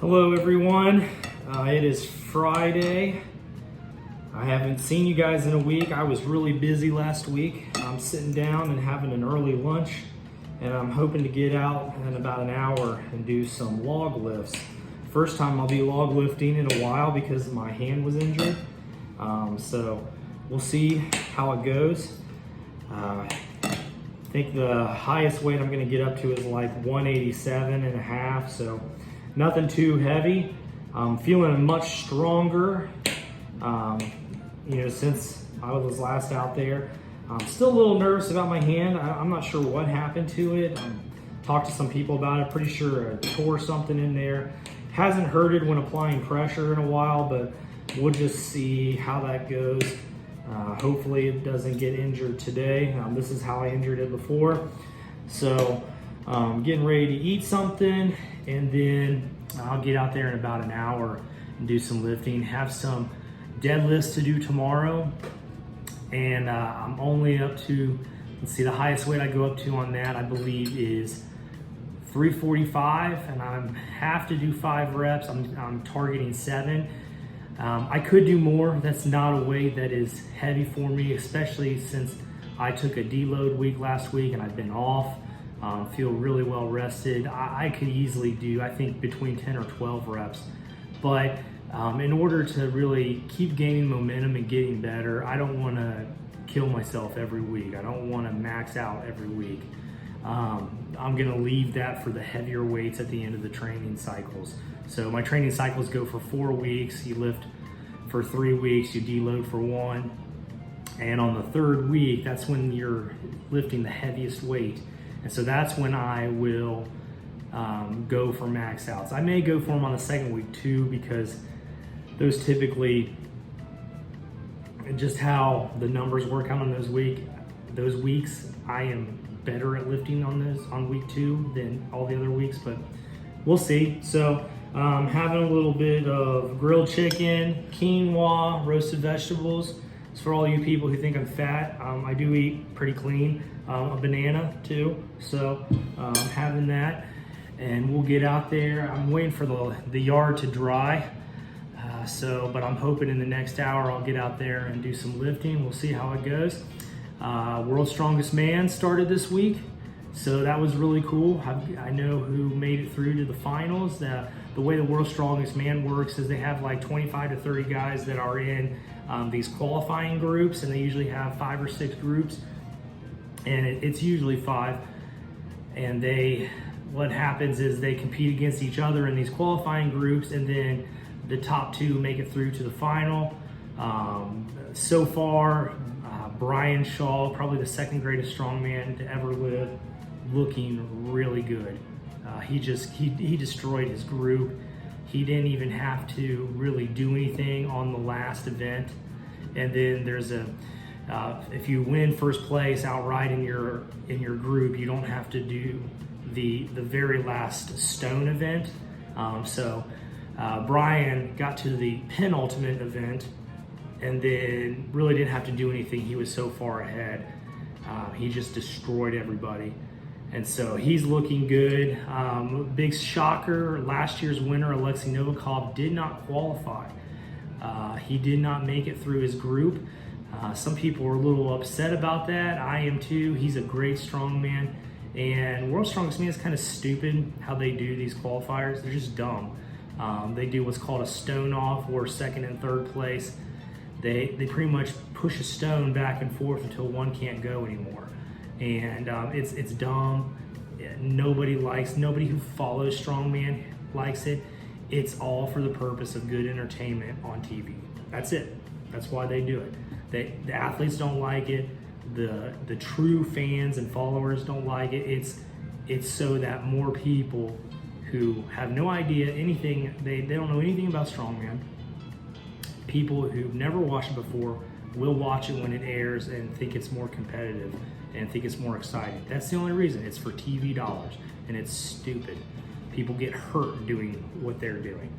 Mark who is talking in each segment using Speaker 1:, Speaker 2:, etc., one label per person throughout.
Speaker 1: Hello everyone, it is Friday. I haven't seen you guys in a week. I was really busy last week. I'm sitting down and having an early lunch, and I'm hoping to get out in about an hour and do some log lifts. First time I'll be log lifting in a while because my hand was injured. So we'll see how it goes. I think the highest weight I'm gonna get up to is like 187 and a half, so nothing too heavy. I'm feeling much stronger, since I was last out there. I'm still a little nervous about my hand. I'm not sure what happened to it. Talked to some people about it. Pretty sure I tore something in there. Hasn't hurted when applying pressure in a while, but we'll just see how that goes. Hopefully it doesn't get injured today. This is how I injured it before. So getting ready to eat something, and then I'll get out there in about an hour and do some lifting, have some deadlifts to do tomorrow. And I'm only up to, let's see, the highest weight I go up to on that I believe is 345, and I have to do 5 reps. I'm targeting 7. I could do more. That's not a weight that is heavy for me, especially since I took a deload week last week and I've been off. Feel really well rested. I could easily do, I think, between 10 or 12 reps. But in order to really keep gaining momentum and getting better, I don't want to kill myself every week. I don't want to max out every week. I'm going to leave that for the heavier weights at the end of the training cycles. So my training cycles go for 4 weeks. You lift for 3 weeks, you deload for 1. And on the 3rd week, that's when you're lifting the heaviest weight. And so that's when I will go for max outs. I may go for them on the 2nd week too, because those typically, just how the numbers work out on those weeks, I am better at lifting on those on week 2 than all the other weeks, but we'll see. So having a little bit of grilled chicken, quinoa, roasted vegetables. It's for all you people who think I'm fat. I do eat pretty clean. A banana too, so having that, and we'll get out there. I'm waiting for the yard to dry, but I'm hoping in the next hour I'll get out there and do some lifting. We'll see how it goes. World's Strongest Man started this week, so that was really cool. I know who made it through to the finals. The way the World's Strongest Man works is they have like 25 to 30 guys that are in these qualifying groups, and they usually have 5 or 6 groups. And it's usually 5, and what happens is they compete against each other in these qualifying groups, and then the top 2 make it through to the final. So far, Brian Shaw, probably the 2nd greatest strongman to ever live, looking really good. He destroyed his group. He didn't even have to really do anything on the last event. And then there's if you win first place outright in your group, you don't have to do the very last stone event. Brian got to the penultimate event and then really didn't have to do anything. He was so far ahead. He just destroyed everybody. And so he's looking good. Big shocker, last year's winner, Alexei Novikov, did not qualify. He did not make it through his group. Some people were a little upset about that. I am too. He's a great strongman. And World's Strongest Man is kind of stupid how they do these qualifiers. They're just dumb. They do what's called a stone off, or 2nd and 3rd place. They pretty much push a stone back and forth until one can't go anymore. And it's dumb. Nobody who follows strongman likes it. It's all for the purpose of good entertainment on TV. That's it. That's why they do it. The athletes don't like it. The true fans and followers don't like it. It's so that more people who have no idea anything, they don't know anything about strongman, people who've never watched it before will watch it when it airs and think it's more competitive and think it's more exciting. That's the only reason. It's for TV dollars, and it's stupid. People get hurt doing what they're doing.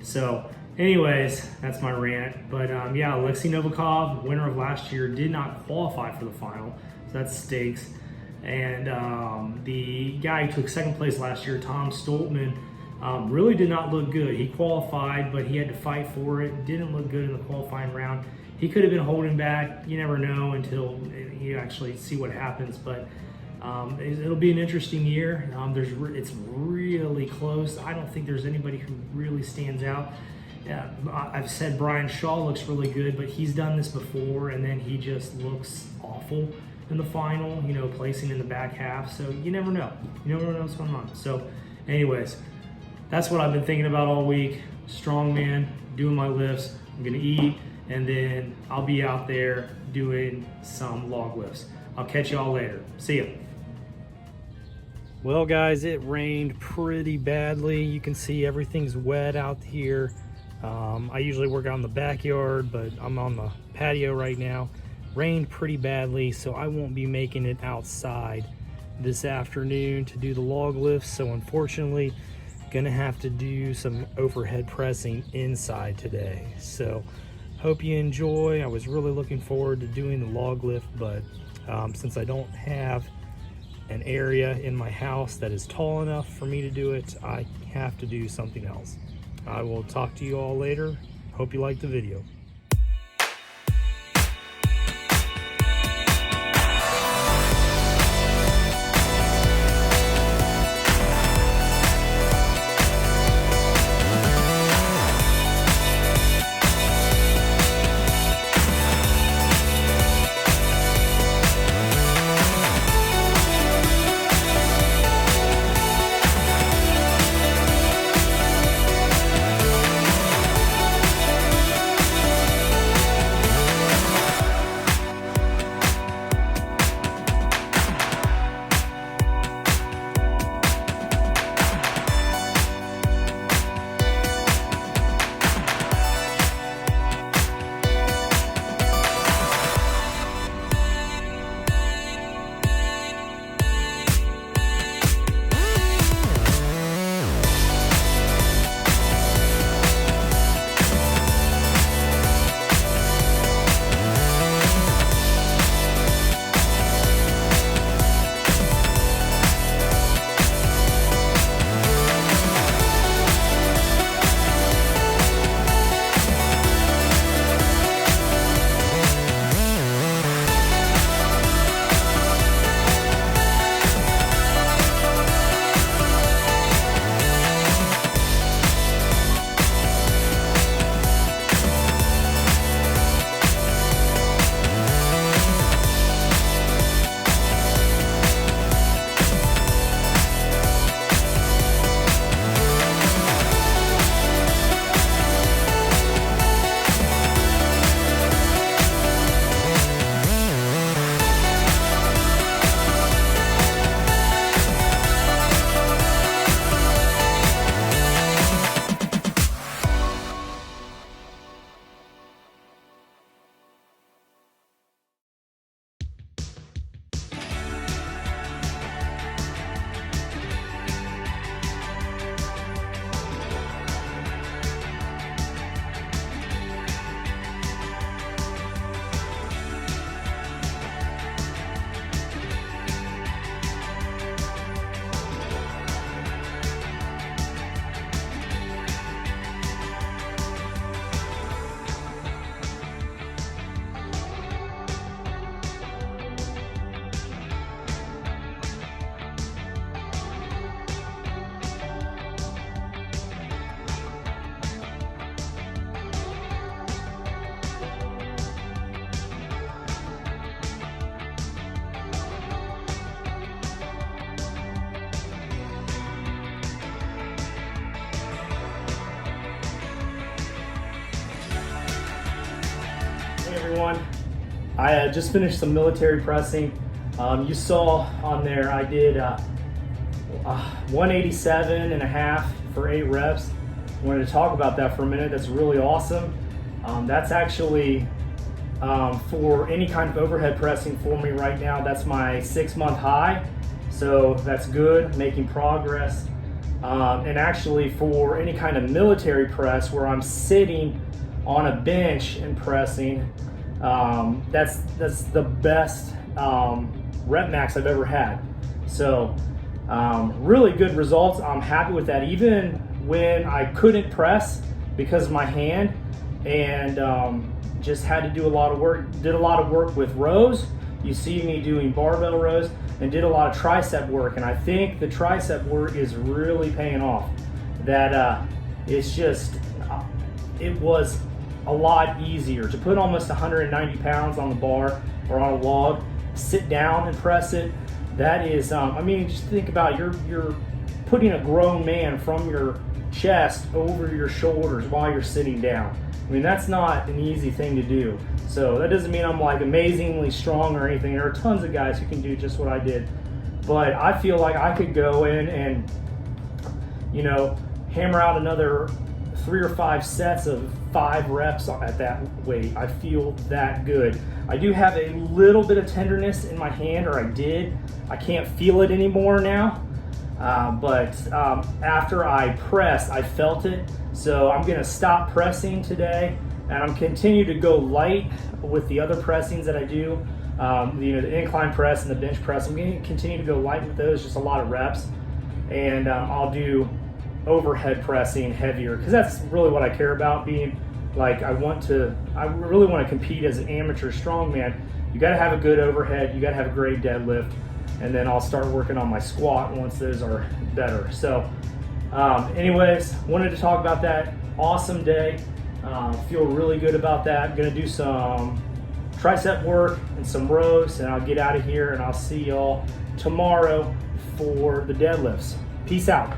Speaker 1: So anyways, that's my rant. But yeah, Alexei Novikov, winner of last year, did not qualify for the final, so that stinks. And the guy who took 2nd place last year, Tom Stoltman, Really did not look good. He qualified, but he had to fight for it. Didn't look good in the qualifying round. He could have been holding back. You never know until you actually see what happens. But it'll be an interesting year. It's really close. I don't think there's anybody who really stands out. I've said Brian Shaw looks really good, but he's done this before, and then he just looks awful in the final, placing in the back half. So you never know. You never know what's going on. So anyways, that's what I've been thinking about all week. Strongman, doing my lifts. I'm going to eat, and then I'll be out there doing some log lifts. I'll catch y'all later. See ya. Well, guys, it rained pretty badly. You can see everything's wet out here. I usually work out in the backyard, but I'm on the patio right now. Rained pretty badly, so I won't be making it outside this afternoon to do the log lifts. So unfortunately, gonna have to do some overhead pressing inside today. So hope you enjoy. I was really looking forward to doing the log lift, but since I don't have an area in my house that is tall enough for me to do it, I have to do something else. I will talk to you all later. Hope you liked the video. Everyone, I just finished some military pressing. You saw on there I did 187.5 for 8 reps. I wanted to talk about that for a minute. That's really awesome. That's actually for any kind of overhead pressing for me right now. That's my 6-month high, so that's good, making progress. And actually for any kind of military press where I'm sitting on a bench and pressing, that's the best rep max I've ever had. So really good results. I'm happy with that. Even when I couldn't press because of my hand, and just had to do a lot of work. Did a lot of work with rows. You see me doing barbell rows, and did a lot of tricep work. And I think the tricep work is really paying off. That it's just, it was a lot easier to put almost 190 pounds on the bar or on a log, sit down and press it. That is, I mean, just think about you're putting a grown man from your chest over your shoulders while you're sitting down. I mean, that's not an easy thing to do. So that doesn't mean I'm like amazingly strong or anything. There are tons of guys who can do just what I did. But I feel like I could go in and, you know, hammer out another 3 or 5 sets of 5 reps at that weight. I feel that good. I do have a little bit of tenderness in my hand, or I did. I can't feel it anymore now. But after I pressed, I felt it. So I'm gonna stop pressing today, and I'm continue to go light with the other pressings that I do. You know, the incline press and the bench press. I'm gonna continue to go light with those, just a lot of reps. And I'll do overhead pressing heavier, because that's really what I care about. Being like, I really want to compete as an amateur strongman. You got to have a good overhead, you got to have a great deadlift, and then I'll start working on my squat once those are better. So anyways, wanted to talk about that. Awesome day. Feel really good about that. I'm gonna do some tricep work and some rows, and I'll get out of here, and I'll see y'all tomorrow for the deadlifts. Peace out.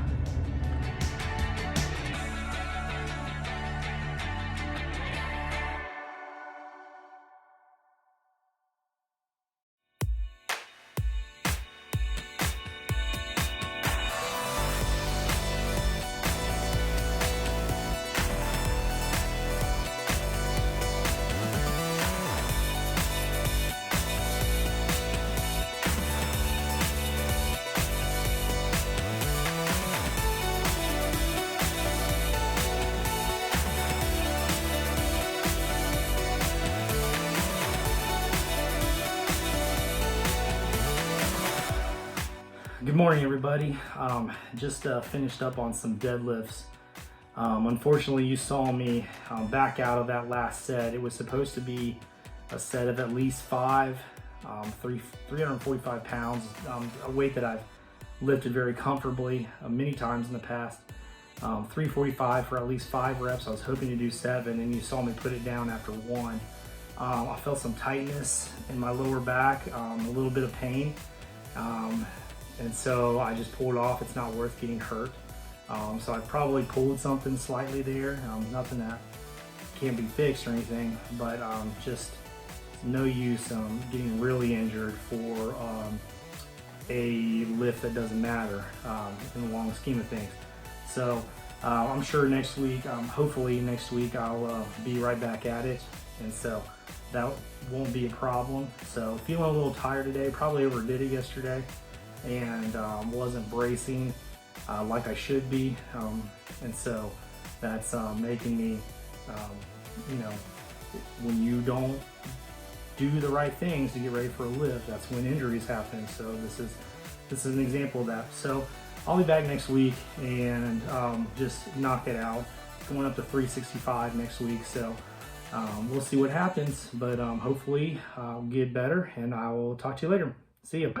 Speaker 1: Good morning, everybody. Just finished up on some deadlifts. Unfortunately, you saw me back out of that last set. It was supposed to be a set of at least 5, 345 pounds, a weight that I've lifted very comfortably many times in the past. 345 for at least 5 reps. I was hoping to do 7, and you saw me put it down after 1. I felt some tightness in my lower back, a little bit of pain. And so I just pulled off. It's not worth getting hurt. So I probably pulled something slightly there. Nothing that can't be fixed or anything, but just no use getting really injured for a lift that doesn't matter in the long scheme of things. So I'm sure next week, hopefully next week, I'll be right back at it. And so that won't be a problem. So feeling a little tired today, probably overdid it yesterday, and wasn't bracing like I should be, and so that's making me, you know, when you don't do the right things to get ready for a lift, that's when injuries happen. So this is an example of that. So I'll be back next week and just knock it out. Going up to 365 next week, so we'll see what happens, but hopefully I'll get better, and I will talk to you later. See you.